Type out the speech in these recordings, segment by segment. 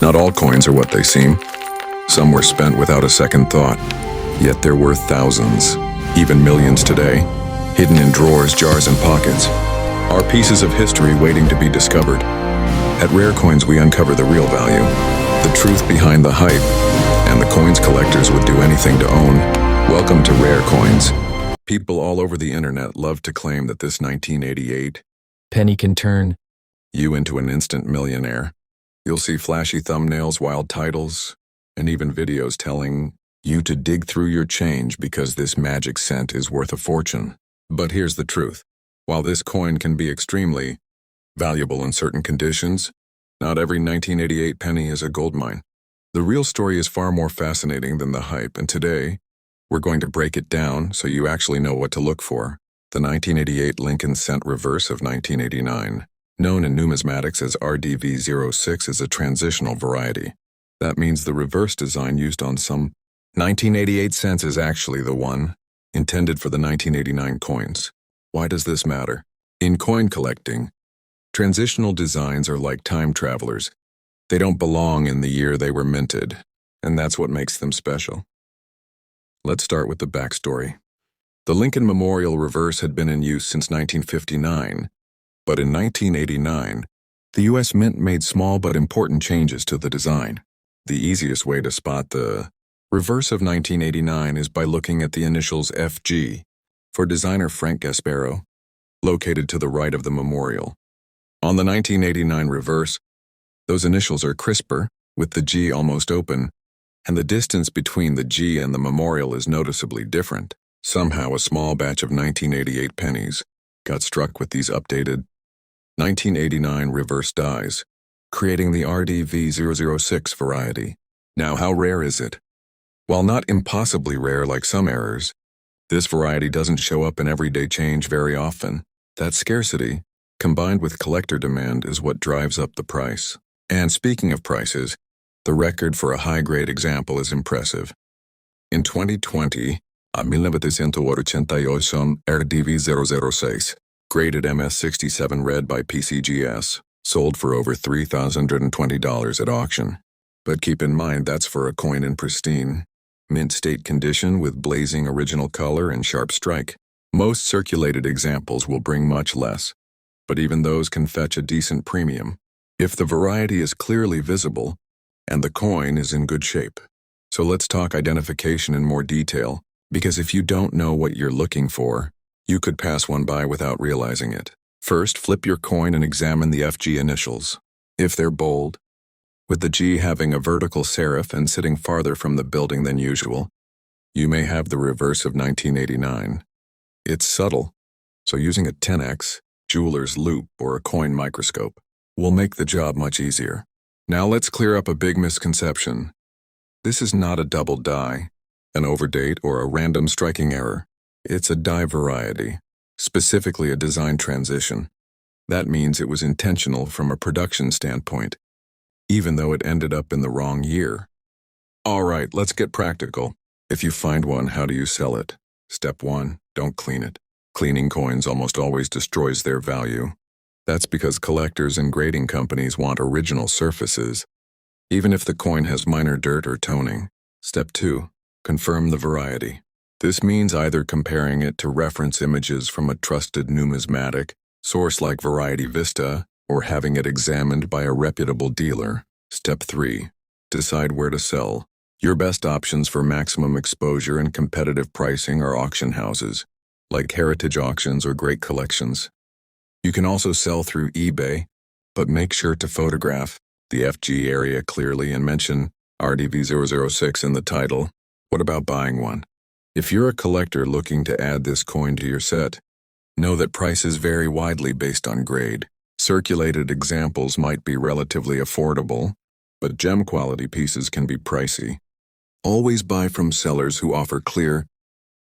Not all coins are what they seem. Some were spent without a second thought, yet they're worth thousands, even millions today, hidden in drawers, jars, and pockets, are pieces of history waiting to be discovered. At Rare Coins, we uncover the real value, the truth behind the hype, and the coins collectors would do anything to own. Welcome to Rare Coins. People all over the internet love to claim that this 1988 penny can turn you into an instant millionaire. You'll see flashy thumbnails, wild titles, and even videos telling you to dig through your change because this magic cent is worth a fortune. But here's the truth. While this coin can be extremely valuable in certain conditions, not every 1988 penny is a goldmine. The real story is far more fascinating than the hype, and today, we're going to break it down so you actually know what to look for. The 1988 Lincoln Cent Reverse of 1989, known in numismatics as RDV06, is a transitional variety. That means the reverse design used on some 1988 cents is actually the one intended for the 1989 coins. Why does this matter? In coin collecting, transitional designs are like time travelers. They don't belong in the year they were minted, and that's what makes them special. Let's start with the backstory. The Lincoln Memorial Reverse had been in use since 1959, but in 1989, the U.S. Mint made small but important changes to the design. The easiest way to spot the reverse of 1989 is by looking at the initials FG for designer Frank Gasparo, located to the right of the memorial. On the 1989 reverse, those initials are crisper, with the G almost open, and the distance between the G and the memorial is noticeably different. Somehow, a small batch of 1988 pennies got struck with these updated 1989 reverse dies, creating the RDV006 variety. Now, how rare is it? While not impossibly rare like some errors, this variety doesn't show up in everyday change very often. That scarcity, combined with collector demand, is what drives up the price. And speaking of prices, the record for a high-grade example is impressive. In 2020, a 1988 RDV006, graded MS67 red by PCGS, sold for over $3,020 at auction. But keep in mind that's for a coin in pristine, mint state condition with blazing original color and sharp strike. Most circulated examples will bring much less, but even those can fetch a decent premium if the variety is clearly visible and the coin is in good shape. So let's talk identification in more detail, because if you don't know what you're looking for, you could pass one by without realizing it. First, flip your coin and examine the FG initials. If they're bold, with the G having a vertical serif and sitting farther from the building than usual, you may have the reverse of 1989. It's subtle, so using a 10x, jeweler's loupe, or a coin microscope will make the job much easier. Now let's clear up a big misconception. This is not a double die, an overdate, or a random striking error. It's a die variety, specifically a design transition. That means it was intentional from a production standpoint, even though it ended up in the wrong year. All right, let's get practical. If you find one, how do you sell it? Step 1, don't clean it. Cleaning coins almost always destroys their value. That's because collectors and grading companies want original surfaces, even if the coin has minor dirt or toning. Step 2, confirm the variety. This means either comparing it to reference images from a trusted numismatic source like Variety Vista, or having it examined by a reputable dealer. Step 3, decide where to sell. Your best options for maximum exposure and competitive pricing are auction houses, like Heritage Auctions or Great Collections. You can also sell through eBay, but make sure to photograph the FG area clearly and mention RDV006 in the title. What about buying one? If you're a collector looking to add this coin to your set, know that prices vary widely based on grade. Circulated examples might be relatively affordable, but gem quality pieces can be pricey. Always buy from sellers who offer clear,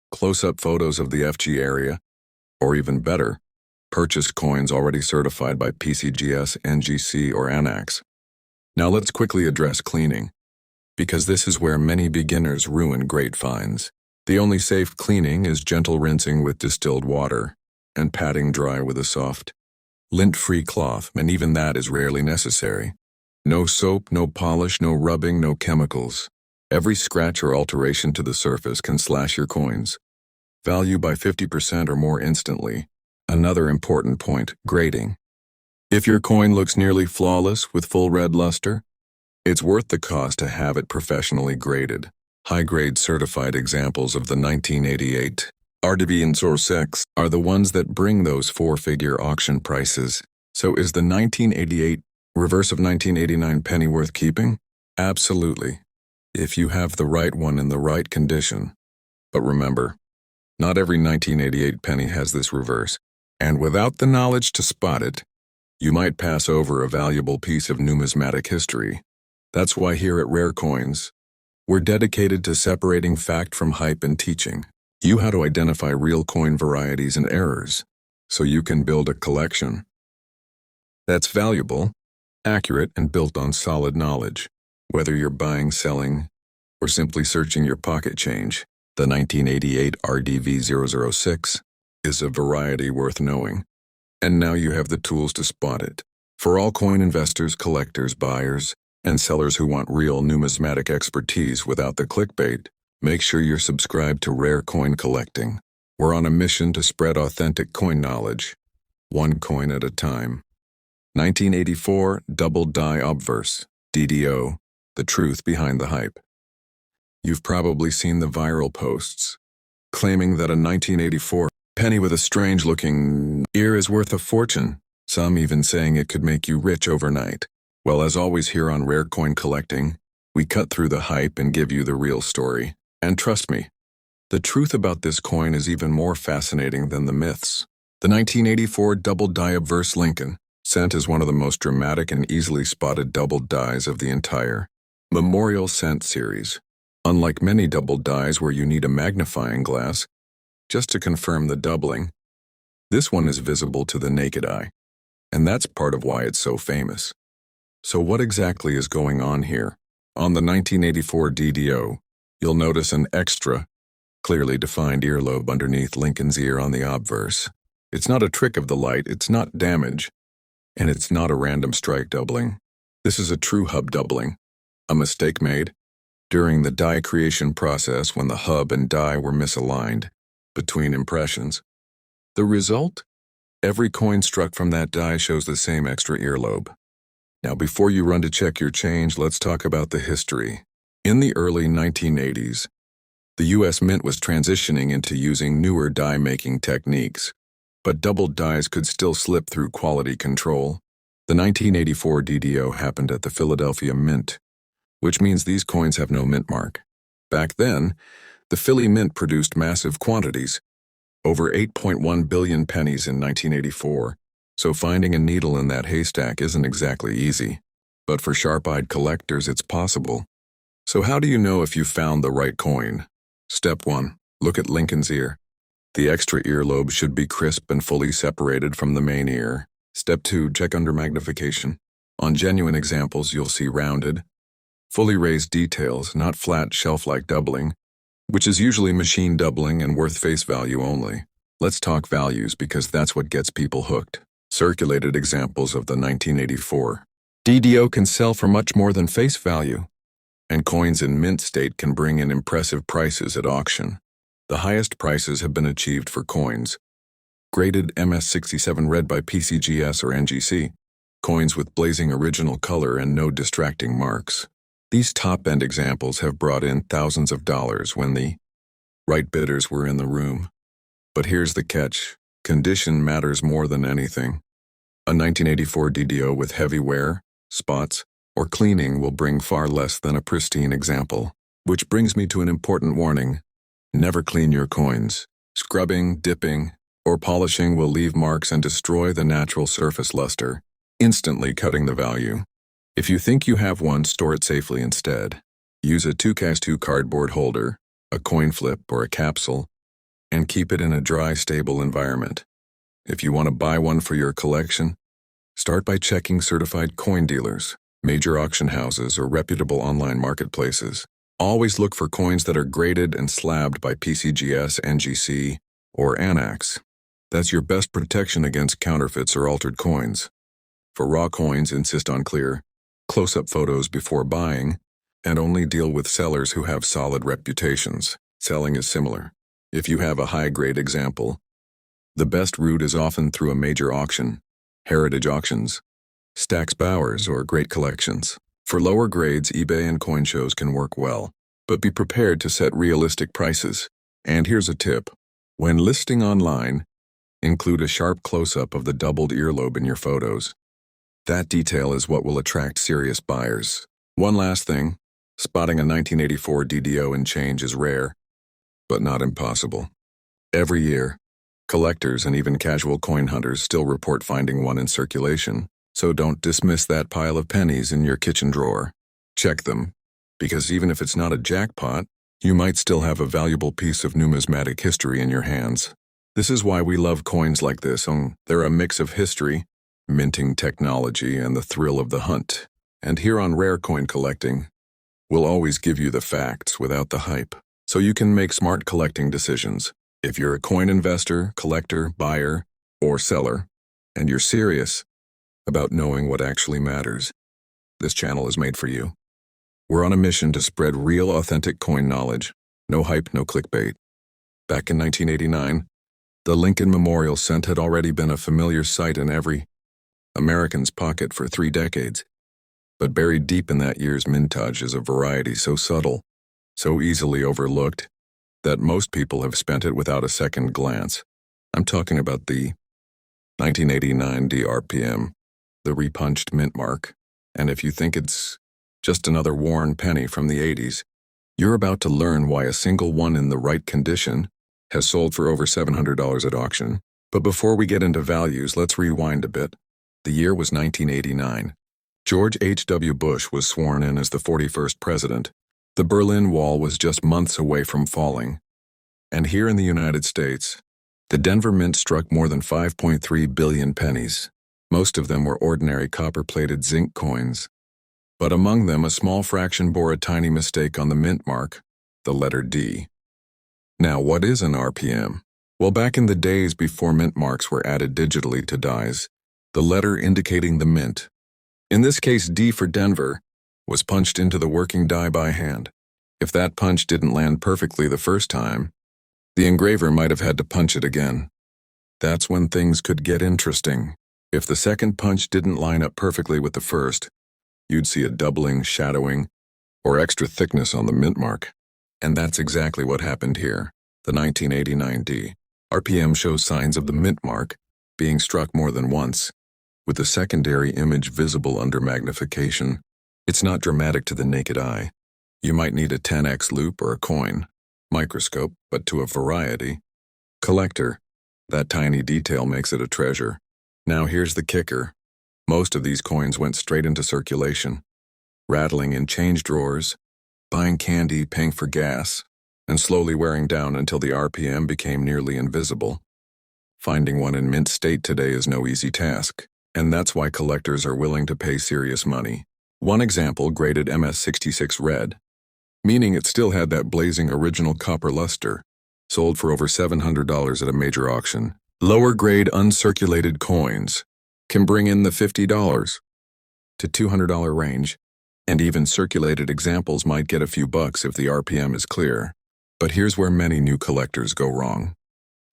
close-up photos of the FG area, or even better, purchased coins already certified by PCGS, NGC, or ANAX. Now let's quickly address cleaning, because this is where many beginners ruin great finds. The only safe cleaning is gentle rinsing with distilled water and patting dry with a soft, lint-free cloth, and even that is rarely necessary. No soap, no polish, no rubbing, no chemicals. Every scratch or alteration to the surface can slash your coins. Value by 50% or more instantly. Another important point, grading. If your coin looks nearly flawless with full red luster, it's worth the cost to have it professionally graded. High-grade certified examples of the 1988 RDB and Source X are the ones that bring those four-figure auction prices. So is the 1988 reverse of 1989 penny worth keeping? Absolutely, if you have the right one in the right condition. But remember, not every 1988 penny has this reverse, and without the knowledge to spot it, you might pass over a valuable piece of numismatic history. That's why here at Rare Coins, we're dedicated to separating fact from hype and teaching you how to identify real coin varieties and errors, so you can build a collection that's valuable, accurate, and built on solid knowledge. Whether you're buying, selling, or simply searching your pocket change, the 1988 RDV006 is a variety worth knowing. And now you have the tools to spot it. For all coin investors, collectors, buyers, and sellers who want real numismatic expertise without the clickbait, make sure you're subscribed to Rare Coin Collecting. We're on a mission to spread authentic coin knowledge, one coin at a time. 1984 Double Die Obverse, DDO, the truth behind the hype. You've probably seen the viral posts claiming that a 1984 penny with a strange-looking ear is worth a fortune, some even saying it could make you rich overnight. Well, as always here on Rare Coin Collecting, we cut through the hype and give you the real story. And trust me, the truth about this coin is even more fascinating than the myths. The 1984 Double Die Obverse Lincoln, sent as one of the most dramatic and easily spotted double dies of the entire Memorial Cent series. Unlike many double dies where you need a magnifying glass just to confirm the doubling, this one is visible to the naked eye, and that's part of why it's so famous. So what exactly is going on here? On the 1984 DDO, you'll notice an extra, clearly defined earlobe underneath Lincoln's ear on the obverse. It's not a trick of the light, it's not damage, and it's not a random strike doubling. This is a true hub doubling, a mistake made during the die creation process when the hub and die were misaligned between impressions. The result? Every coin struck from that die shows the same extra earlobe. Now, before you run to check your change, let's talk about the history. In the early 1980s, the U.S. Mint was transitioning into using newer die-making techniques, but double dies could still slip through quality control. The 1984 DDO happened at the Philadelphia Mint, which means these coins have no mint mark. Back then, the Philly Mint produced massive quantities, over 8.1 billion pennies in 1984, so finding a needle in that haystack isn't exactly easy. But for sharp-eyed collectors, it's possible. So how do you know if you found the right coin? Step 1. Look at Lincoln's ear. The extra earlobe should be crisp and fully separated from the main ear. Step 2. Check under magnification. On genuine examples, you'll see rounded, fully raised details, not flat shelf-like doubling, which is usually machine doubling and worth face value only. Let's talk values because that's what gets people hooked. Circulated examples of the 1984 DDO can sell for much more than face value, and coins in mint state can bring in impressive prices at auction. The highest prices have been achieved for coins graded MS67 read by PCGS or NGC, coins with blazing original color and no distracting marks. These top-end examples have brought in thousands of dollars when the right bidders were in the room. But here's the catch. Condition matters more than anything. A 1984 DDO with heavy wear, spots, or cleaning will bring far less than a pristine example. Which brings me to an important warning. Never clean your coins. Scrubbing, dipping, or polishing will leave marks and destroy the natural surface luster, instantly cutting the value. If you think you have one, store it safely instead. Use a 2x2 cardboard holder, a coin flip, or a capsule, and keep it in a dry, stable environment. If you want to buy one for your collection, start by checking certified coin dealers, major auction houses, or reputable online marketplaces. Always look for coins that are graded and slabbed by PCGS, NGC, or ANAX. That's your best protection against counterfeits or altered coins. For raw coins, insist on clear, close-up photos before buying, and only deal with sellers who have solid reputations. Selling is similar. If you have a high-grade example, the best route is often through a major auction, heritage auctions, Stax Bowers, or great collections. For lower grades, eBay and coin shows can work well, but be prepared to set realistic prices. And here's a tip. When listing online, include a sharp close-up of the doubled earlobe in your photos. That detail is what will attract serious buyers. One last thing, spotting a 1984 DDO in change is rare, but not impossible. Every year, collectors and even casual coin hunters still report finding one in circulation, so don't dismiss that pile of pennies in your kitchen drawer. Check them, because even if it's not a jackpot, you might still have a valuable piece of numismatic history in your hands. This is why we love coins like this. They're a mix of history, minting technology, and the thrill of the hunt. And here on Rare Coin Collecting, we'll always give you the facts without the hype, so you can make smart collecting decisions. If you're a coin investor, collector, buyer, or seller, and you're serious about knowing what actually matters, this channel is made for you. We're on a mission to spread real, authentic coin knowledge. No hype, no clickbait. Back in 1989, the Lincoln Memorial cent had already been a familiar sight in every American's pocket for 3 decades. But buried deep in that year's mintage is a variety so subtle, so easily overlooked, that most people have spent it without a second glance. I'm talking about the 1989 DRPM, the repunched mint mark. And if you think it's just another worn penny from the 80s, you're about to learn why a single one in the right condition has sold for over $700 at auction. But before we get into values, let's rewind a bit. The year was 1989. George H.W. Bush was sworn in as the 41st president. The Berlin Wall was just months away from falling. And here in the United States, the Denver Mint struck more than 5.3 billion pennies. Most of them were ordinary copper-plated zinc coins. But among them, a small fraction bore a tiny mistake on the mint mark, the letter D. Now, what is an RPM? Well, back in the days before mint marks were added digitally to dies, the letter indicating the mint, in this case D for Denver, was punched into the working die by hand. If that punch didn't land perfectly the first time, the engraver might have had to punch it again. That's when things could get interesting. If the second punch didn't line up perfectly with the first, you'd see a doubling, shadowing, or extra thickness on the mint mark. And that's exactly what happened here. The 1989 D RPM shows signs of the mint mark being struck more than once, with the secondary image visible under magnification. It's not dramatic to the naked eye. You might need a 10x loop or a coin microscope, but to a variety collector, that tiny detail makes it a treasure. Now here's the kicker. Most of these coins went straight into circulation, rattling in change drawers, buying candy, paying for gas, and slowly wearing down until the RPM became nearly invisible. Finding one in mint state today is no easy task, and that's why collectors are willing to pay serious money. One example graded MS66 red, meaning it still had that blazing original copper luster, sold for over $700 at a major auction. Lower grade uncirculated coins can bring in the $50 to $200 range, and even circulated examples might get a few bucks if the RPM is clear. But here's where many new collectors go wrong.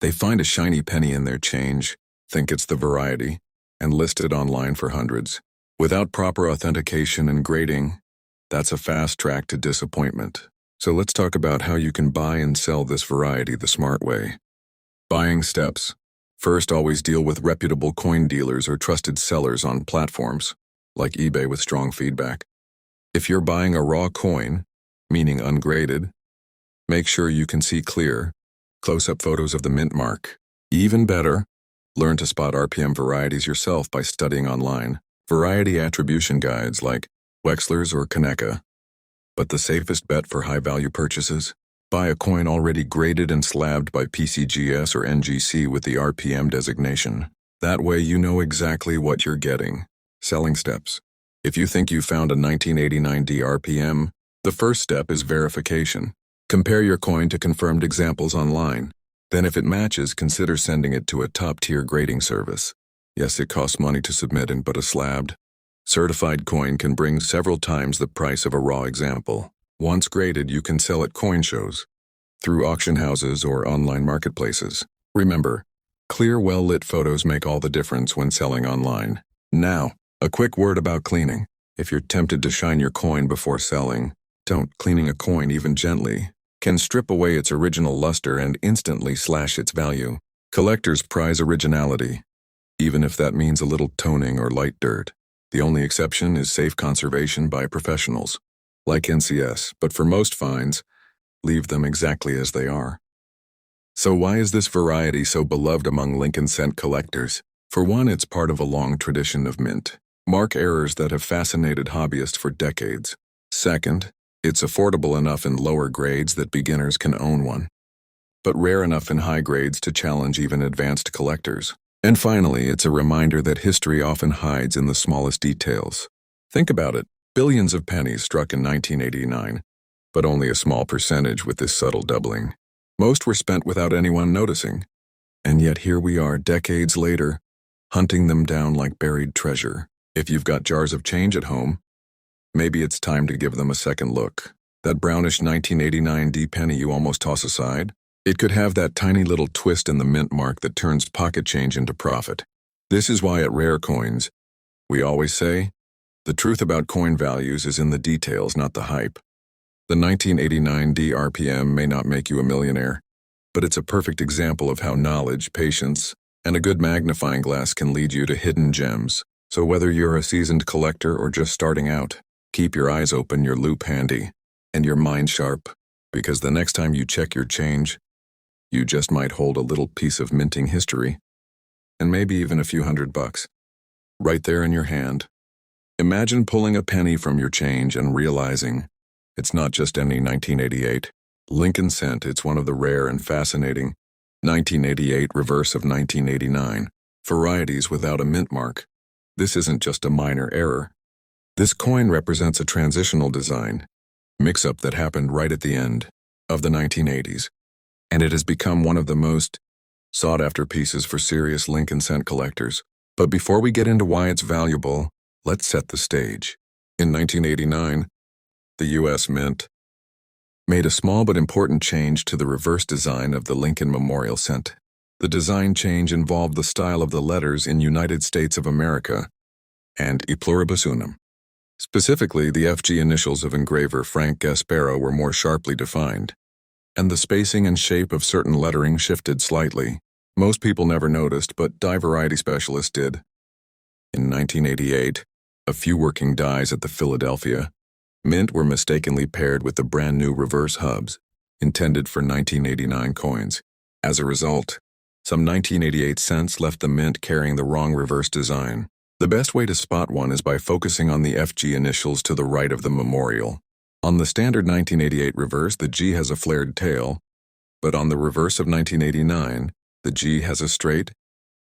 They find a shiny penny in their change, think it's the variety, and list it online for hundreds. Without proper authentication and grading, that's a fast track to disappointment. So let's talk about how you can buy and sell this variety the smart way. Buying steps. First, always deal with reputable coin dealers or trusted sellers on platforms, like eBay with strong feedback. If you're buying a raw coin, meaning ungraded, make sure you can see clear, close-up photos of the mint mark. Even better, learn to spot RPM varieties yourself by studying online. Variety attribution guides like Wexler's or Kaneka. But the safest bet for high-value purchases? Buy a coin already graded and slabbed by PCGS or NGC with the RPM designation. That way you know exactly what you're getting. Selling steps. If you think you found a 1989 DRPM, the first step is verification. Compare your coin to confirmed examples online. Then if it matches, consider sending it to a top-tier grading service. Yes, it costs money to submit in, but a slabbed, Certified coin can bring several times the price of a raw example. Once graded, you can sell at coin shows, through auction houses or online marketplaces. Remember, clear, well-lit photos make all the difference when selling online. Now, a quick word about cleaning. If you're tempted to shine your coin before selling, don't. Cleaning a coin, even gently, can strip away its original luster and instantly slash its value. Collectors prize originality, even if that means a little toning or light dirt. The only exception is safe conservation by professionals, like NCS, but for most finds, leave them exactly as they are. So why is this variety so beloved among Lincoln Cent collectors? For one, it's part of a long tradition of mint mark errors that have fascinated hobbyists for decades. Second, it's affordable enough in lower grades that beginners can own one, but rare enough in high grades to challenge even advanced collectors. And finally, it's a reminder that history often hides in the smallest details. Think about it. Billions of pennies struck in 1989, but only a small percentage with this subtle doubling. Most were spent without anyone noticing. And yet here we are, decades later, hunting them down like buried treasure. If you've got jars of change at home, maybe it's time to give them a second look. That brownish 1989 D penny you almost toss aside? It could have that tiny little twist in the mint mark that turns pocket change into profit. This is why at Rare Coins, we always say, the truth about coin values is in the details, not the hype. The 1989 D RPM may not make you a millionaire, but it's a perfect example of how knowledge, patience, and a good magnifying glass can lead you to hidden gems. So whether you're a seasoned collector or just starting out, keep your eyes open, your loop handy, and your mind sharp, because the next time you check your change, you just might hold a little piece of minting history, and maybe even a few $100, right there in your hand. Imagine pulling a penny from your change and realizing it's not just any 1988 Lincoln Cent, it's one of the rare and fascinating 1988 reverse of 1989 varieties without a mint mark. This isn't just a minor error. This coin represents a transitional design mix-up that happened right at the end of the 1980s. And it has become one of the most sought-after pieces for serious Lincoln Cent collectors. But before we get into why it's valuable, let's set the stage. In 1989, the U.S. Mint made a small but important change to the reverse design of the Lincoln Memorial Cent. The design change involved the style of the letters in United States of America and E pluribus unum. Specifically, the FG initials of engraver Frank Gasparo were more sharply defined, and the spacing and shape of certain lettering shifted slightly. Most people never noticed, but die variety specialists did. In 1988, a few working dies at the Philadelphia Mint were mistakenly paired with the brand new reverse hubs, intended for 1989 coins. As a result, some 1988 cents left the mint carrying the wrong reverse design. The best way to spot one is by focusing on the FG initials to the right of the memorial. On the standard 1988 reverse, the G has a flared tail, but on the reverse of 1989, the G has a straight,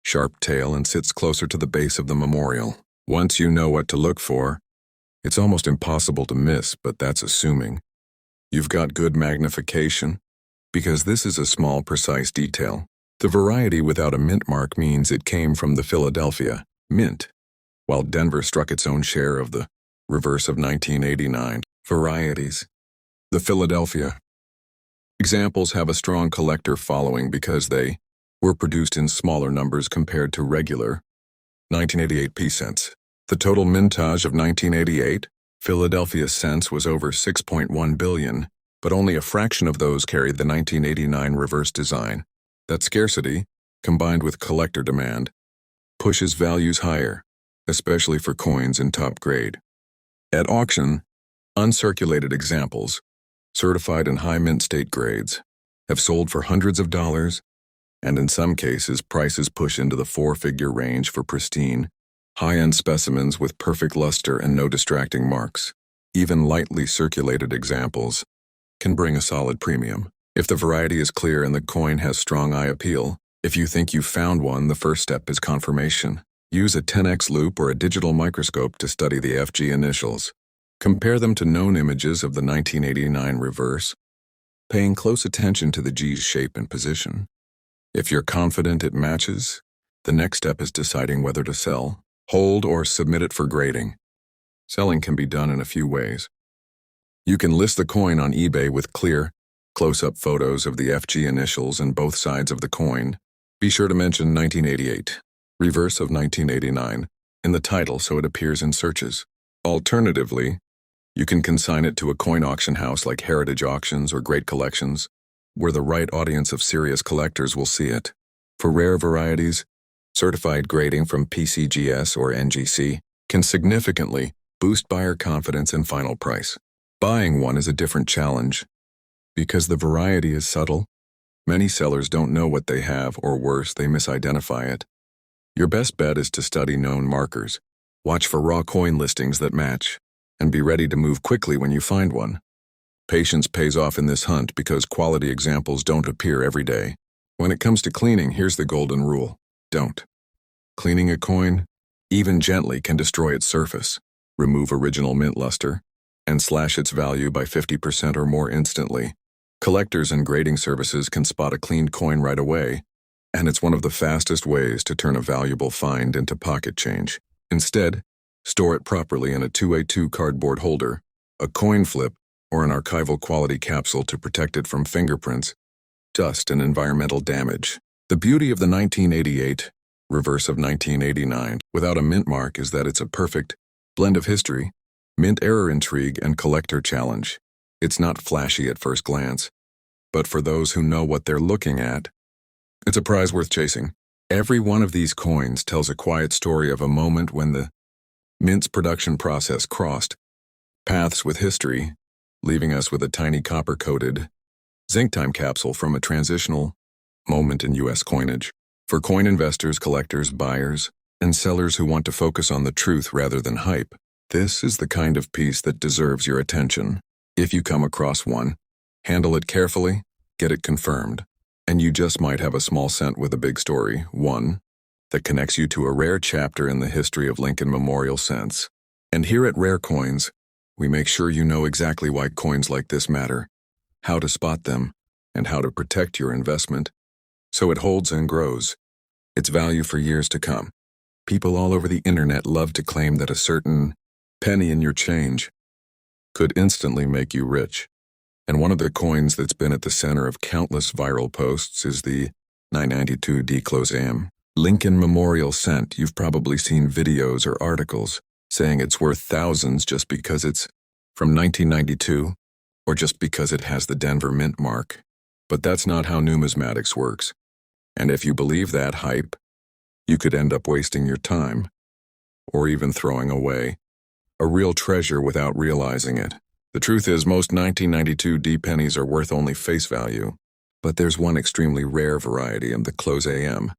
sharp tail and sits closer to the base of the memorial. Once you know what to look for, it's almost impossible to miss, but that's assuming you've got good magnification, because this is a small, precise detail. The variety without a mint mark means it came from the Philadelphia Mint, while Denver struck its own share of the reverse of 1989 varieties. The Philadelphia examples have a strong collector following because they were produced in smaller numbers compared to regular 1988 P cents. The total mintage of 1988 Philadelphia cents was over 6.1 billion, but only a fraction of those carried the 1989 reverse design. That scarcity, combined with collector demand, pushes values higher, especially for coins in top grade. At auction, uncirculated examples, certified in high mint state grades, have sold for hundreds of dollars, and in some cases prices push into the four-figure range for pristine, high-end specimens with perfect luster and no distracting marks. Even lightly circulated examples can bring a solid premium. If the variety is clear and the coin has strong eye appeal, if you think you've found one, the first step is confirmation. Use a 10x loupe or a digital microscope to study the FG initials. Compare them to known images of the 1989 reverse, paying close attention to the G's shape and position. If you're confident it matches, the next step is deciding whether to sell, hold, or submit it for grading. Selling can be done in a few ways. You can list the coin on eBay with clear, close-up photos of the FG initials and both sides of the coin. Be sure to mention 1988, reverse of 1989, in the title so it appears in searches. Alternatively, you can consign it to a coin auction house like Heritage Auctions or Great Collections, where the right audience of serious collectors will see it. For rare varieties, certified grading from PCGS or NGC can significantly boost buyer confidence and final price. Buying one is a different challenge. Because the variety is subtle, many sellers don't know what they have, or worse, they misidentify it. Your best bet is to study known markers, watch for raw coin listings that match, and be ready to move quickly when you find one. Patience pays off in this hunt because quality examples don't appear every day. When it comes to cleaning, here's the golden rule: don't. Cleaning a coin, even gently, can destroy its surface, remove original mint luster, and slash its value by 50% or more instantly. Collectors and grading services can spot a cleaned coin right away, and it's one of the fastest ways to turn a valuable find into pocket change. Instead, store it properly in a 2A2 cardboard holder, a coin flip, or an archival quality capsule to protect it from fingerprints, dust, and environmental damage. The beauty of the 1988, reverse of 1989, without a mint mark is that it's a perfect blend of history, mint error intrigue, and collector challenge. It's not flashy at first glance, but for those who know what they're looking at, it's a prize worth chasing. Every one of these coins tells a quiet story of a moment when the mint's production process crossed paths with history, leaving us with a tiny copper-coated zinc time capsule from a transitional moment in U.S. coinage. For coin investors, collectors, buyers, and sellers who want to focus on the truth rather than hype, this is the kind of piece that deserves your attention. If you come across one, handle it carefully, get it confirmed, and you just might have a small cent with a big story, one that connects you to a rare chapter in the history of Lincoln Memorial cents. And here at Rare Coins, we make sure you know exactly why coins like this matter, how to spot them, and how to protect your investment so it holds and grows its value for years to come. People all over the internet love to claim that a certain penny in your change could instantly make you rich. And one of the coins that's been at the center of countless viral posts is the 992D Close AM Lincoln Memorial cent. You've probably seen videos or articles saying it's worth thousands just because it's from 1992 or just because it has the Denver Mint mark. But that's not how numismatics works. And if you believe that hype, you could end up wasting your time, or even throwing away a real treasure without realizing it. The truth is, most 1992D pennies are worth only face value, but there's one extremely rare variety in the Close AM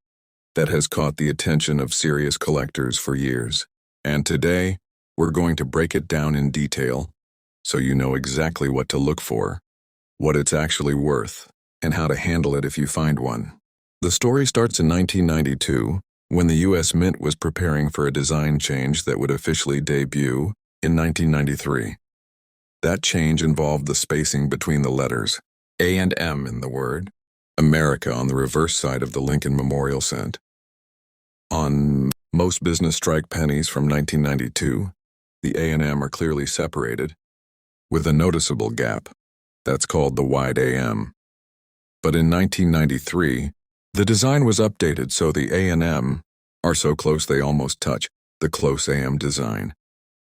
that has caught the attention of serious collectors for years. And today, we're going to break it down in detail so you know exactly what to look for, what it's actually worth, and how to handle it if you find one. The story starts in 1992, when the U.S. Mint was preparing for a design change that would officially debut in 1993. That change involved the spacing between the letters A and M in the word America on the reverse side of the Lincoln Memorial cent. On most business strike pennies from 1992, the A and M are clearly separated, with a noticeable gap. That's called the wide AM. But in 1993, the design was updated so the A and M are so close they almost touch the Close AM design.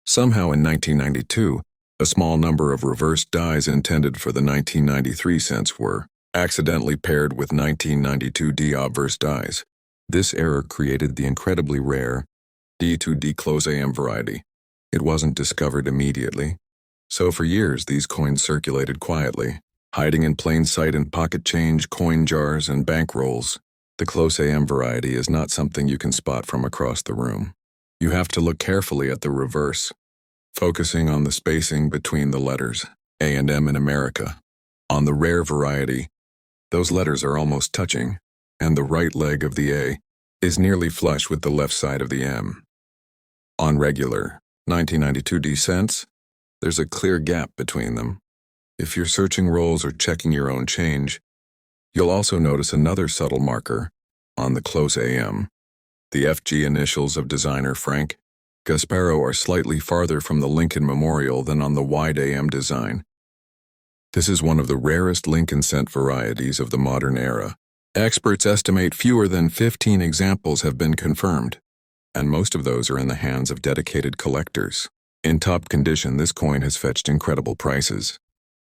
Somehow in 1992, a small number of reversed dies intended for the 1993 cents were accidentally paired with 1992D obverse dies. This error created the incredibly rare D2D Close AM variety. It wasn't discovered immediately, so for years these coins circulated quietly, hiding in plain sight in pocket change, coin jars, and bank rolls. The Close AM variety is not something you can spot from across the room. You have to look carefully at the reverse, focusing on the spacing between the letters A and M in America. On the rare variety, those letters are almost touching, and the right leg of the A is nearly flush with the left side of the M. On regular 1992D cents, there's a clear gap between them. If you're searching rolls or checking your own change, you'll also notice another subtle marker on the Close AM, the FG initials of designer Frank Gasparro are slightly farther from the Lincoln Memorial than on the wide AM design. This is one of the rarest Lincoln cent varieties of the modern era. Experts estimate fewer than 15 examples have been confirmed, and most of those are in the hands of dedicated collectors. In top condition, this coin has fetched incredible prices.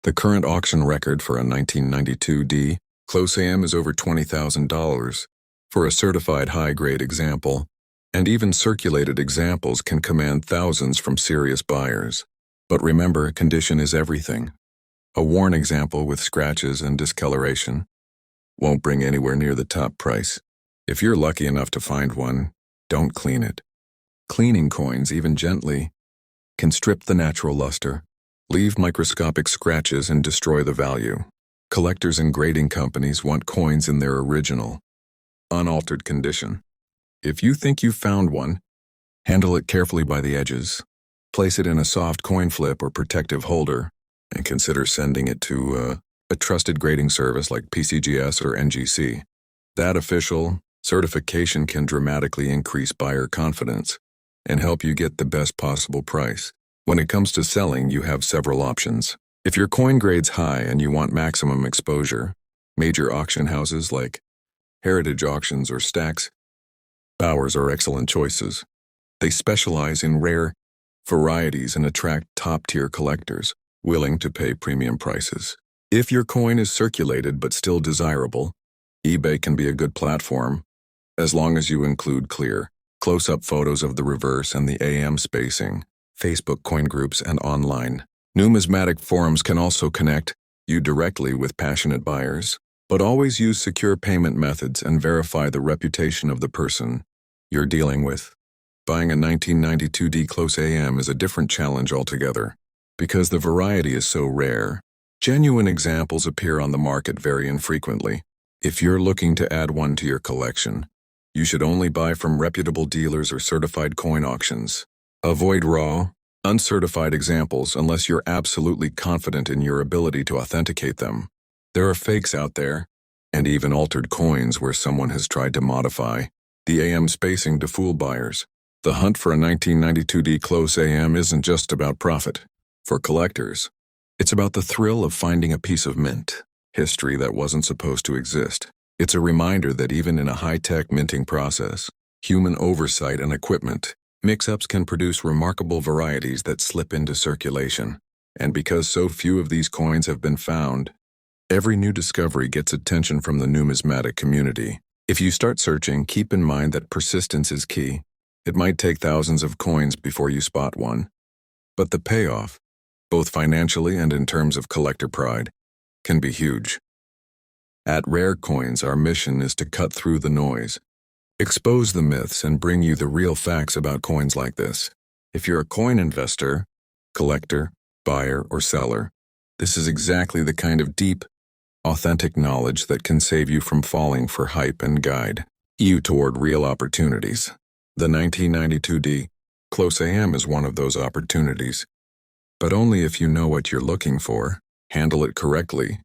The current auction record for a 1992 D close AM is over $20,000 for a certified high-grade example, and even circulated examples can command thousands from serious buyers. But remember, condition is everything. A worn example with scratches and discoloration won't bring anywhere near the top price. If you're lucky enough to find one, don't clean it. Cleaning coins, even gently, can strip the natural luster, leave microscopic scratches, and destroy the value. Collectors and grading companies want coins in their original, unaltered condition. If you think you've found one, handle it carefully by the edges. Place it in a soft coin flip or protective holder, and consider sending it to a trusted grading service like PCGS or NGC. That official certification can dramatically increase buyer confidence and help you get the best possible price. When it comes to selling, you have several options. If your coin grade's high and you want maximum exposure, major auction houses like Heritage Auctions or Stacks Bowers are excellent choices. They specialize in rare varieties and attract top-tier collectors willing to pay premium prices. If your coin is circulated but still desirable, eBay can be a good platform, as long as you include clear, close-up photos of the reverse and the AM spacing. Facebook coin groups and online numismatic forums can also connect you directly with passionate buyers, but always use secure payment methods and verify the reputation of the person you're dealing with. Buying a 1992 D close AM is a different challenge altogether. Because the variety is so rare, genuine examples appear on the market very infrequently. If you're looking to add one to your collection, you should only buy from reputable dealers or certified coin auctions. Avoid raw, uncertified examples unless you're absolutely confident in your ability to authenticate them. There are fakes out there, and even altered coins where someone has tried to modify the AM spacing to fool buyers. The hunt for a 1992 D close AM isn't just about profit. For collectors, it's about the thrill of finding a piece of mint history that wasn't supposed to exist. It's a reminder that even in a high-tech minting process, human oversight and equipment, mix-ups can produce remarkable varieties that slip into circulation. And because so few of these coins have been found, every new discovery gets attention from the numismatic community. If you start searching, keep in mind that persistence is key. It might take thousands of coins before you spot one, but the payoff, both financially and in terms of collector pride, can be huge. At Rare Coins, our mission is to cut through the noise, expose the myths, and bring you the real facts about coins like this. If you're a coin investor, collector, buyer, or seller, this is exactly the kind of deep, authentic knowledge that can save you from falling for hype and guide you toward real opportunities. The 1992 D close AM is one of those opportunities, but only if you know what you're looking for, handle it correctly,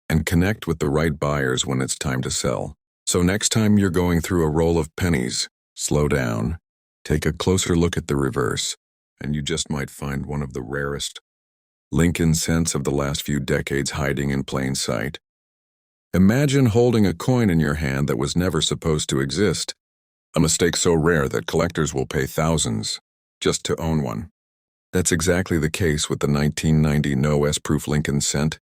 and connect with the right buyers when it's time to sell. So next time you're going through a roll of pennies, slow down, take a closer look at the reverse, and you just might find one of the rarest Lincoln cents of the last few decades hiding in plain sight. Imagine holding a coin in your hand that was never supposed to exist, a mistake so rare that collectors will pay thousands just to own one. That's exactly the case with the 1990 No S-proof Lincoln cent,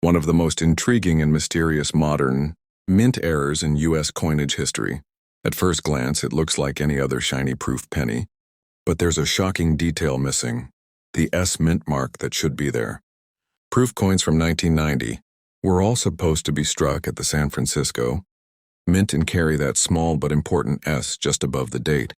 one of the most intriguing and mysterious modern mint errors in U.S. coinage history. At first glance, it looks like any other shiny proof penny, but there's a shocking detail missing: the S mint mark that should be there. Proof coins from 1990 were all supposed to be struck at the San Francisco mint and carry that small but important S just above the date,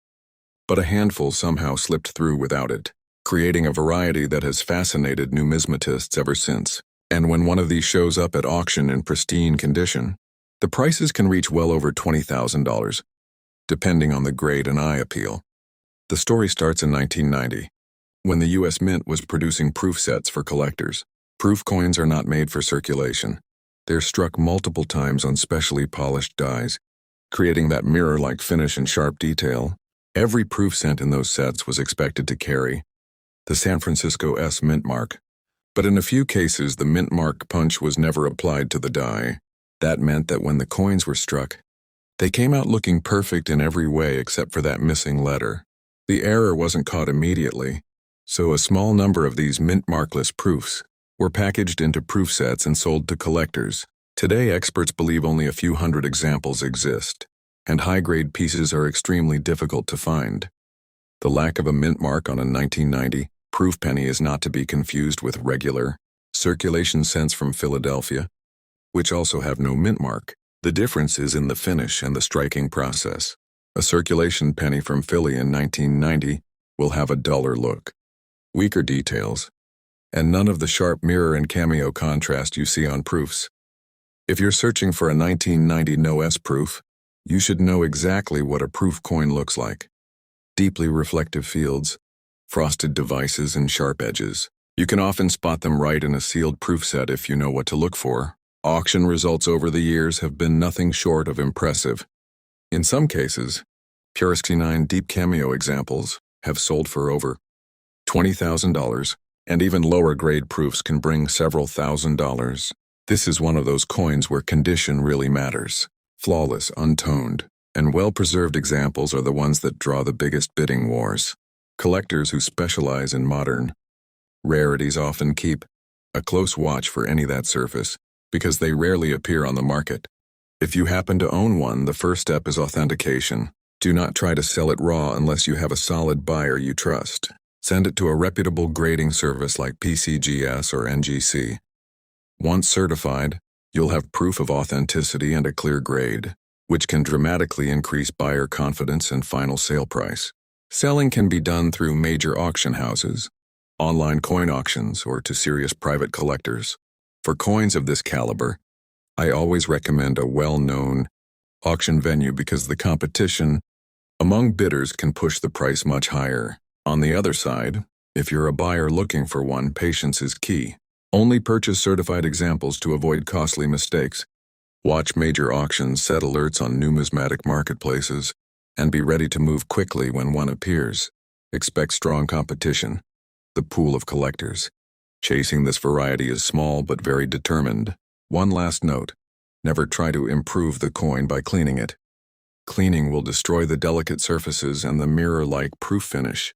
but a handful somehow slipped through without it, creating a variety that has fascinated numismatists ever since. And when one of these shows up at auction in pristine condition, the prices can reach well over $20,000, depending on the grade and eye appeal. The story starts in 1990, when the U.S. Mint was producing proof sets for collectors. Proof coins are not made for circulation. They're struck multiple times on specially polished dies, creating that mirror-like finish and sharp detail Every proof cent in those sets was expected to carry the San Francisco S mint mark, but in a few cases the mint mark punch was never applied to the die. That meant that when the coins were struck, they came out looking perfect in every way except for that missing letter. The error wasn't caught immediately, so a small number of these mint markless proofs were packaged into proof sets and sold to collectors. Today, experts believe only a few hundred examples exist, and high-grade pieces are extremely difficult to find. The lack of a mint mark on a 1990 proof penny is not to be confused with regular circulation cents from Philadelphia, which also have no mint mark. The difference is in the finish and the striking process. A circulation penny from Philly in 1990 will have a duller look, weaker details, and none of the sharp mirror and cameo contrast you see on proofs. If you're searching for a 1990 No S proof, you should know exactly what a proof coin looks like. Deeply reflective fields, frosted devices, and sharp edges. You can often spot them right in a sealed proof set if you know what to look for. Auction results over the years have been nothing short of impressive. In some cases, pure 69 deep cameo examples have sold for over $20,000, and even lower grade proofs can bring several $1,000s. This is one of those coins where condition really matters. Flawless, untoned, and well-preserved examples are the ones that draw the biggest bidding wars. Collectors who specialize in modern rarities often keep a close watch for any that surface, because they rarely appear on the market. If you happen to own one, the first step is authentication. Do not try to sell it raw unless you have a solid buyer you trust. Send it to a reputable grading service like PCGS or NGC. Once certified, you'll have proof of authenticity and a clear grade, which can dramatically increase buyer confidence and final sale price. Selling can be done through major auction houses, online coin auctions, or to serious private collectors. For coins of this caliber, I always recommend a well-known auction venue because the competition among bidders can push the price much higher. On the other side, if you're a buyer looking for one, patience is key. Only purchase certified examples to avoid costly mistakes. Watch major auctions, set alerts on numismatic marketplaces, and be ready to move quickly when one appears. Expect strong competition. The pool of collectors chasing this variety is small but very determined. One last note: never try to improve the coin by cleaning it. Cleaning will destroy the delicate surfaces and the mirror-like proof finish,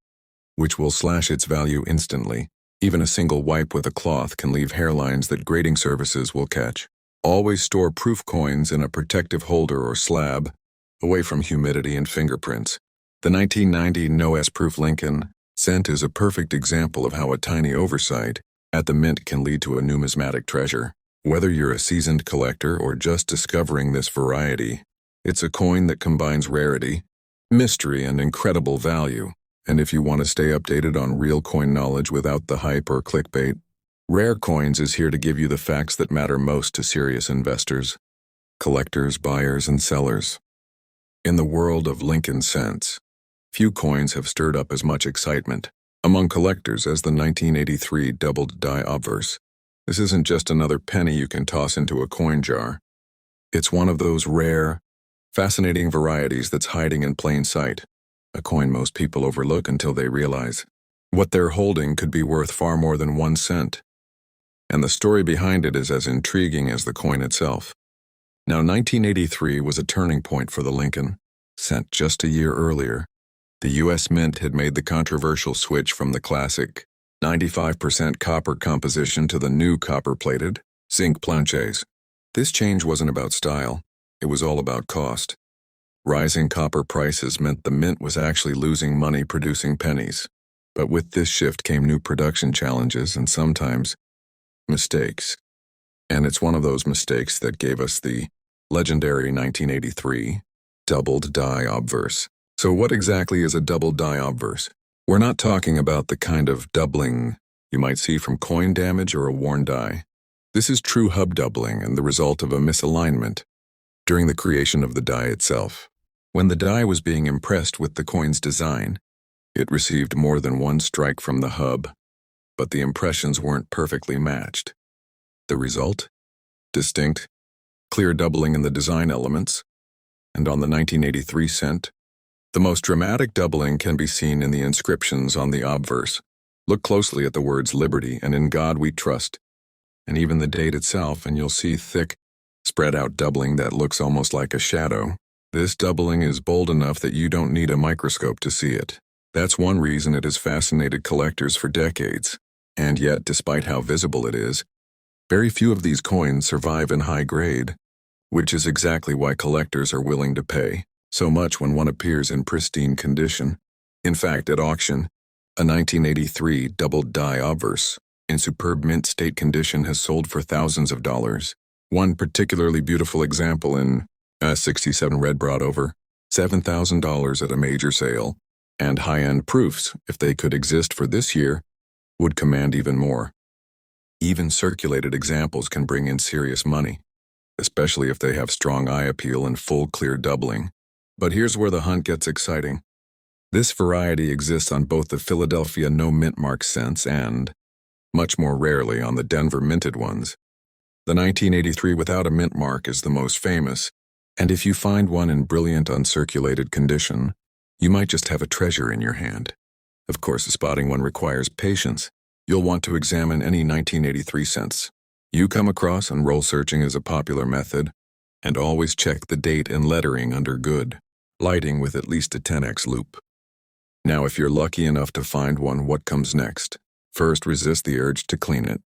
which will slash its value instantly. Even a single wipe with a cloth can leave hairlines that grading services will catch. Always store proof coins in a protective holder or slab, away from humidity and fingerprints. The 1990 No S proof Lincoln cent is a perfect example of how a tiny oversight at the mint can lead to a numismatic treasure. Whether you're a seasoned collector or just discovering this variety, it's a coin that combines rarity, mystery, and incredible value. And if you want to stay updated on real coin knowledge without the hype or clickbait, Rare Coins is here to give you the facts that matter most to serious investors, collectors, buyers, and sellers. In the world of Lincoln cents, few coins have stirred up as much excitement among collectors as the 1983 doubled die obverse. This isn't just another penny you can toss into a coin jar. It's one of those rare, fascinating varieties that's hiding in plain sight. A coin most people overlook until they realize what they're holding could be worth far more than 1 cent. And the story behind it is as intriguing as the coin itself. Now, 1983 was a turning point for the Lincoln cent. Just a year earlier, the U.S. Mint had made the controversial switch from the classic 95% copper composition to the new copper-plated zinc planches. This change wasn't about style, it was all about cost. Rising copper prices meant the mint was actually losing money producing pennies. But with this shift came new production challenges and sometimes mistakes. And it's one of those mistakes that gave us the legendary 1983 doubled die obverse. So what exactly is a double die obverse? We're not talking about the kind of doubling you might see from coin damage or a worn die. This is true hub doubling and the result of a misalignment during the creation of the die itself. When the die was being impressed with the coin's design, it received more than one strike from the hub, but the impressions weren't perfectly matched. The result? Distinct, clear doubling in the design elements, and on the 1983 cent, The most dramatic doubling can be seen in the inscriptions on the obverse. Look closely at the words Liberty and In God We Trust, and even the date itself, and you'll see thick, spread out doubling that looks almost like a shadow. This doubling is bold enough that you don't need a microscope to see it. That's one reason it has fascinated collectors for decades. And yet, despite how visible it is, very few of these coins survive in high grade, which is exactly why collectors are willing to pay so much when one appears in pristine condition. In fact, at auction, a 1983 doubled die obverse in superb mint state condition has sold for thousands of dollars. One particularly beautiful example in a 67 red brought over $7,000 at a major sale, and high-end proofs, if they could exist for this year, would command even more. Even circulated examples can bring in serious money, especially if they have strong eye appeal and full clear doubling. But here's where the hunt gets exciting. This variety exists on both the Philadelphia no mint mark cents and, much more rarely, on the Denver minted ones. The 1983 without a mint mark is the most famous, and if you find one in brilliant uncirculated condition, you might just have a treasure in your hand. Of course, spotting one requires patience. You'll want to examine any 1983 cents you come across, and roll searching is a popular method, and always check the date and lettering under good lighting with at least a 10x loop. Now, if you're lucky enough to find one, what comes next? First, resist the urge to clean it.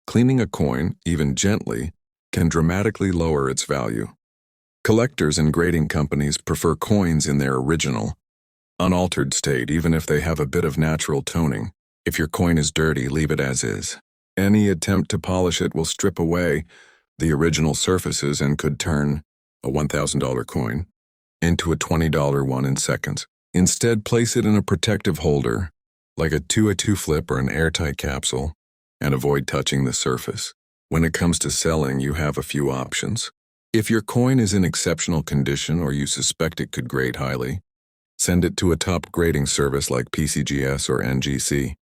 Cleaning a coin, even gently, can dramatically lower its value. Collectors and grading companies prefer coins in their original, unaltered state, even if they have a bit of natural toning. If your coin is dirty, leave it as is. Any attempt to polish it will strip away the original surfaces and could turn a $1,000 coin into a $20 one in seconds. Instead, place it in a protective holder, like a 2-2 flip or an airtight capsule, and avoid touching the surface. When it comes to selling, you have a few options. If your coin is in exceptional condition or you suspect it could grade highly, send it to a top grading service like PCGS or NGC.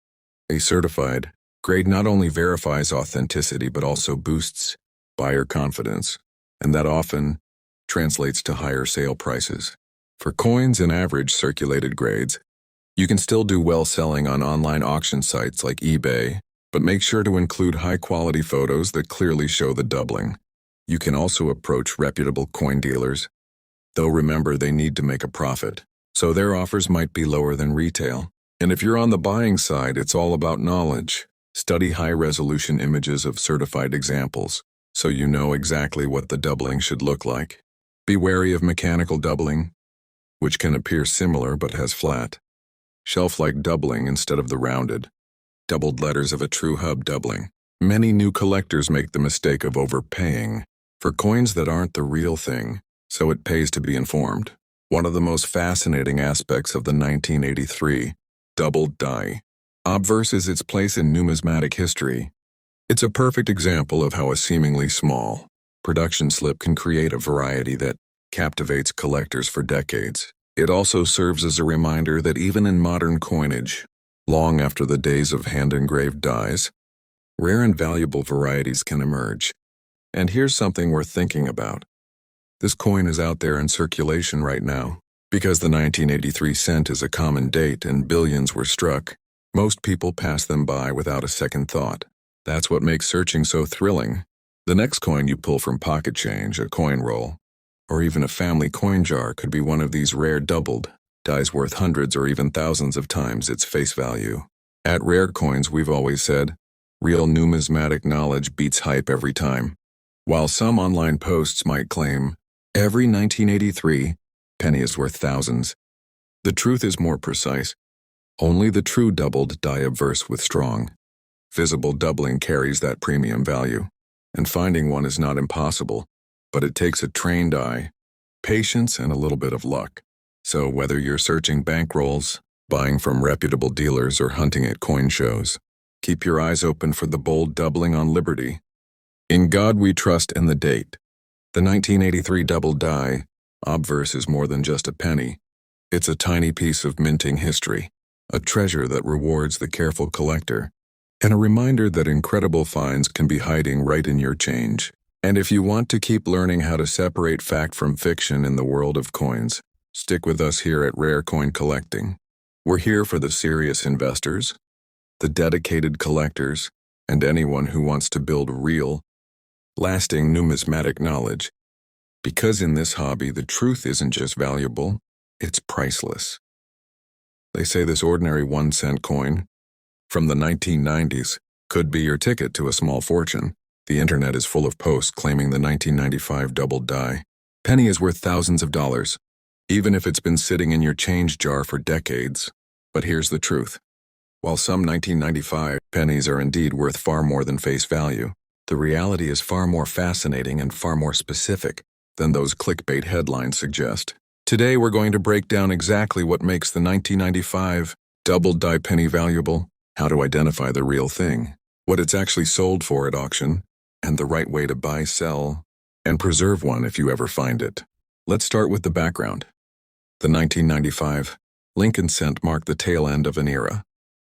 A certified grade not only verifies authenticity but also boosts buyer confidence, and that often translates to higher sale prices. For coins in average circulated grades, you can still do well selling on online auction sites like eBay, but make sure to include high-quality photos that clearly show the doubling. You can also approach reputable coin dealers, though remember they need to make a profit, so their offers might be lower than retail. And if you're on the buying side, it's all about knowledge. Study high-resolution images of certified examples, so you know exactly what the doubling should look like. Be wary of mechanical doubling, which can appear similar but has flat, shelf-like doubling instead of the rounded, doubled letters of a true hub doubling. Many new collectors make the mistake of overpaying for coins that aren't the real thing, so it pays to be informed. One of the most fascinating aspects of the 1983 doubled die obverse is its place in numismatic history. It's a perfect example of how a seemingly small production slip can create a variety that captivates collectors for decades. It also serves as a reminder that even in modern coinage, long after the days of hand-engraved dies, rare and valuable varieties can emerge. And here's something worth thinking about. This coin is out there in circulation right now. Because the 1983 cent is a common date and billions were struck, most people pass them by without a second thought. That's what makes searching so thrilling. The next coin you pull from pocket change, a coin roll, or even a family coin jar could be one of these rare doubled dies worth hundreds or even thousands of times its face value. At Rare Coins, we've always said, real numismatic knowledge beats hype every time. While some online posts might claim, every 1983 penny is worth thousands, the truth is more precise. Only the true doubled die obverse with strong, visible doubling carries that premium value. And finding one is not impossible, but it takes a trained eye, patience, and a little bit of luck. So whether you're searching bankrolls, buying from reputable dealers, or hunting at coin shows, keep your eyes open for the bold doubling on Liberty. In God We Trust and the date. The 1983 double die obverse is more than just a penny. It's a tiny piece of minting history, a treasure that rewards the careful collector, and a reminder that incredible finds can be hiding right in your change. And if you want to keep learning how to separate fact from fiction in the world of coins, Stick with us here at Rare Coin Collecting. We're here for the serious investors, the dedicated collectors, and anyone who wants to build real, lasting numismatic knowledge. Because in this hobby, the truth isn't just valuable, it's priceless. They say this ordinary 1-cent coin from the 1990s could be your ticket to a small fortune. The internet is full of posts claiming the 1995 doubled die penny is worth thousands of dollars, even if it's been sitting in your change jar for decades. But here's the truth. While some 1995 pennies are indeed worth far more than face value, the reality is far more fascinating and far more specific than those clickbait headlines suggest. Today we're going to break down exactly what makes the 1995 doubled die penny valuable, how to identify the real thing, what it's actually sold for at auction, and the right way to buy, sell, and preserve one if you ever find it. Let's start with the background. The 1995 Lincoln cent marked the tail end of an era,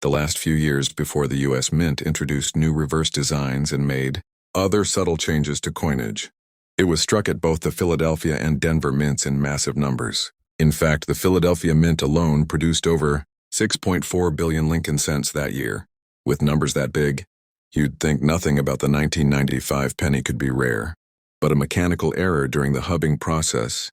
the last few years before the U.S. Mint introduced new reverse designs and made other subtle changes to coinage. It was struck at both the Philadelphia and Denver mints in massive numbers. In fact, the Philadelphia Mint alone produced over 6.4 billion Lincoln cents that year. With numbers that big, you'd think nothing about the 1995 penny could be rare. But a mechanical error during the hubbing process,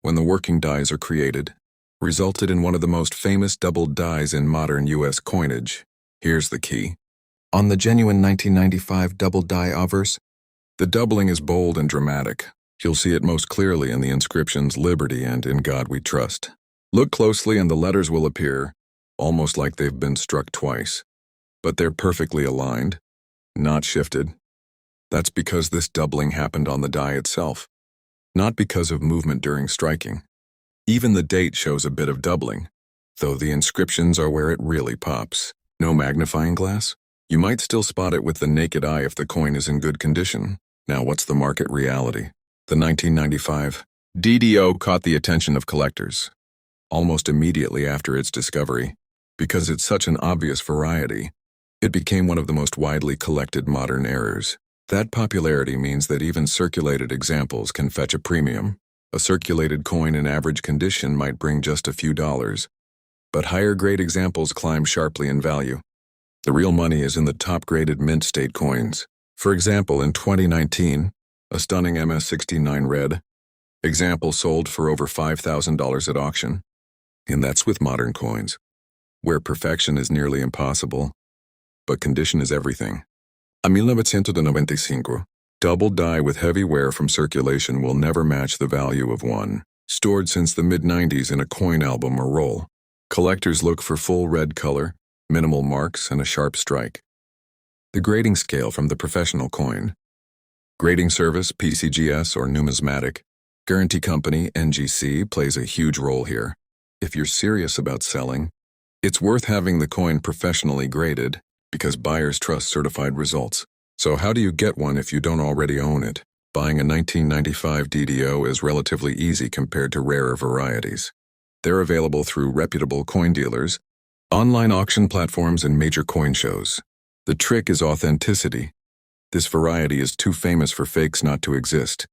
when the working dies are created, resulted in one of the most famous doubled dies in modern U.S. coinage. Here's the key. On the genuine 1995 doubled die obverse, the doubling is bold and dramatic. You'll see it most clearly in the inscriptions Liberty and In God We Trust. Look closely and the letters will appear, almost like they've been struck twice. But they're perfectly aligned, not shifted. That's because this doubling happened on the die itself, not because of movement during striking. Even the date shows a bit of doubling, though the inscriptions are where it really pops. No magnifying glass? You might still spot it with the naked eye if the coin is in good condition. Now what's the market reality? The 1995 DDO caught the attention of collectors almost immediately after its discovery. Because it's such an obvious variety, it became one of the most widely collected modern errors. That popularity means that even circulated examples can fetch a premium. A circulated coin in average condition might bring just a few dollars, but higher-grade examples climb sharply in value. The real money is in the top-graded mint state coins. For example, in 2019, a stunning MS-69 red example sold for over $5,000 at auction. And that's with modern coins, where perfection is nearly impossible, but condition is everything. A 1995, double die with heavy wear from circulation will never match the value of one stored since the mid-90s in a coin album or roll. Collectors look for full red color, minimal marks, and a sharp strike. The grading scale from the professional coin. Grading service, PCGS or Numismatic, guarantee company, NGC, plays a huge role here. If you're serious about selling, it's worth having the coin professionally graded because buyers trust certified results. So how do you get one if you don't already own it? Buying a 1995 DDO is relatively easy compared to rarer varieties. They're available through reputable coin dealers, online auction platforms, and major coin shows. The trick is authenticity. This variety is too famous for fakes not to exist.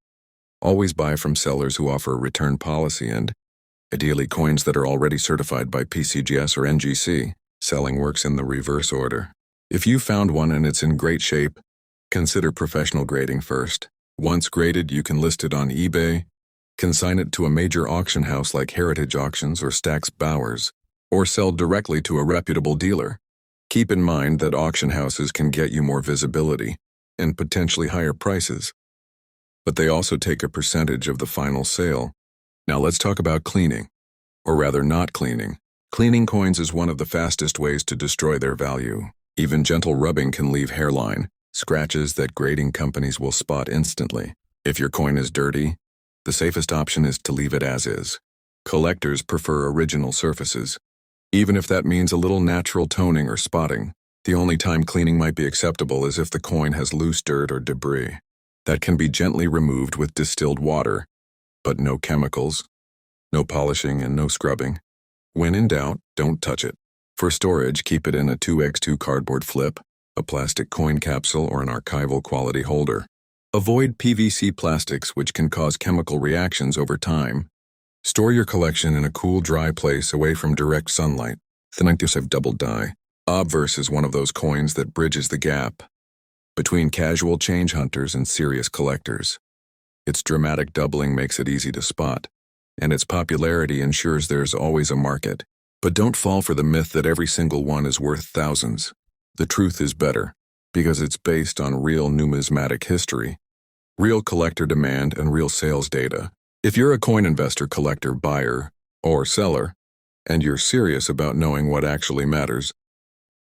Always buy from sellers who offer a return policy and, ideally, coins that are already certified by PCGS or NGC. Selling works in the reverse order. If you found one and it's in great shape, consider professional grading first. Once graded, you can list it on eBay, consign it to a major auction house like Heritage Auctions or Stack's Bowers, or sell directly to a reputable dealer. Keep in mind that auction houses can get you more visibility and potentially higher prices, but they also take a percentage of the final sale. Now let's talk about cleaning, or rather not cleaning. Cleaning coins is one of the fastest ways to destroy their value. Even gentle rubbing can leave hairline, scratches that grading companies will spot instantly. If your coin is dirty, the safest option is to leave it as is. Collectors prefer original surfaces, even if that means a little natural toning or spotting. The only time cleaning might be acceptable is if the coin has loose dirt or debris. That can be gently removed with distilled water, but no chemicals, no polishing, and no scrubbing. When in doubt, don't touch it. For storage, keep it in a 2x2 cardboard flip, a plastic coin capsule, or an archival quality holder. Avoid PVC plastics, which can cause chemical reactions over time, Store your collection in a cool, dry place away from direct sunlight. The 95 double die. Obverse is one of those coins that bridges the gap between casual change hunters and serious collectors. Its dramatic doubling makes it easy to spot, and its popularity ensures there's always a market. But don't fall for the myth that every single one is worth thousands. The truth is better, because it's based on real numismatic history, real collector demand, and real sales data. If you're a coin investor, collector, buyer, or seller, and you're serious about knowing what actually matters,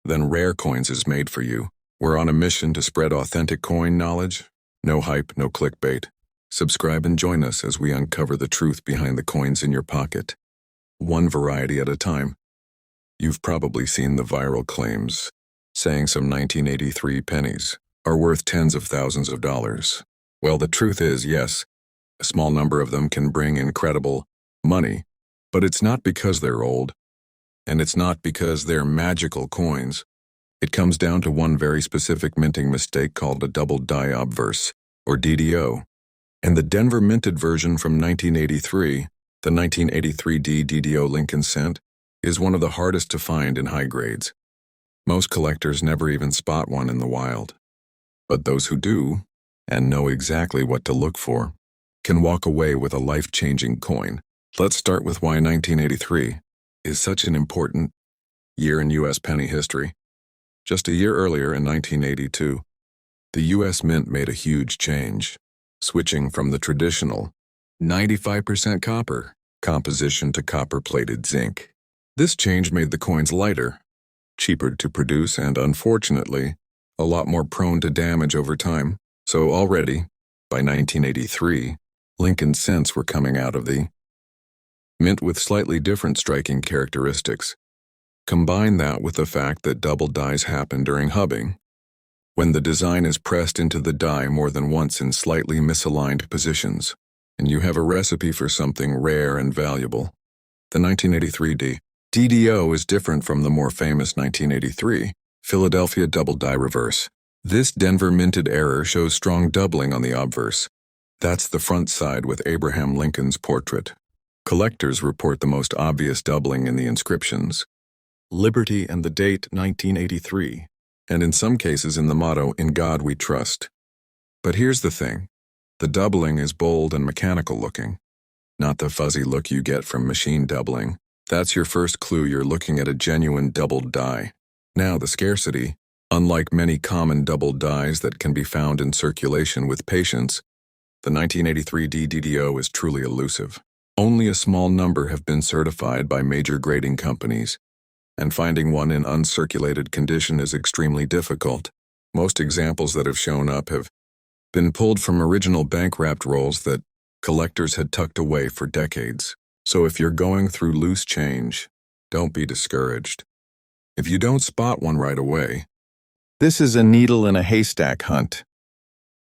then Rare Coins is made for you. We're on a mission to spread authentic coin knowledge. No hype, no clickbait. Subscribe and join us as we uncover the truth behind the coins in your pocket, one variety at a time. You've probably seen the viral claims saying some 1983 pennies are worth tens of thousands of dollars. Well, the truth is, yes, a small number of them can bring incredible money, but it's not because they're old, and it's not because they're magical coins. It comes down to one very specific minting mistake called a double die obverse, or DDO. And the Denver minted version from 1983, the 1983D DDO Lincoln cent, is one of the hardest to find in high grades. Most collectors never even spot one in the wild. But those who do, and know exactly what to look for, can walk away with a life-changing coin. Let's start with why 1983 is such an important year in U.S. penny history. Just a year earlier, in 1982, the U.S. Mint made a huge change, switching from the traditional 95% copper composition to copper-plated zinc. This change made the coins lighter, cheaper to produce, and unfortunately, a lot more prone to damage over time. So already, by 1983, Lincoln cents were coming out of the mint with slightly different striking characteristics. Combine that with the fact that double dies happen during hubbing, when the design is pressed into the die more than once in slightly misaligned positions, and you have a recipe for something rare and valuable. The 1983 DDO is different from the more famous 1983 Philadelphia double die reverse. This Denver minted error shows strong doubling on the obverse. That's the front side with Abraham Lincoln's portrait. Collectors report the most obvious doubling in the inscriptions, Liberty and the date 1983, and in some cases in the motto, "In God We Trust." But here's the thing. The doubling is bold and mechanical looking, not the fuzzy look you get from machine doubling. That's your first clue you're looking at a genuine doubled die. Now, the scarcity, unlike many common double dies that can be found in circulation with patience, the 1983 DDO is truly elusive. Only a small number have been certified by major grading companies, and finding one in uncirculated condition is extremely difficult. Most examples that have shown up have been pulled from original bank-wrapped rolls that collectors had tucked away for decades. So if you're going through loose change, don't be discouraged. If you don't spot one right away, this is a needle in a haystack hunt.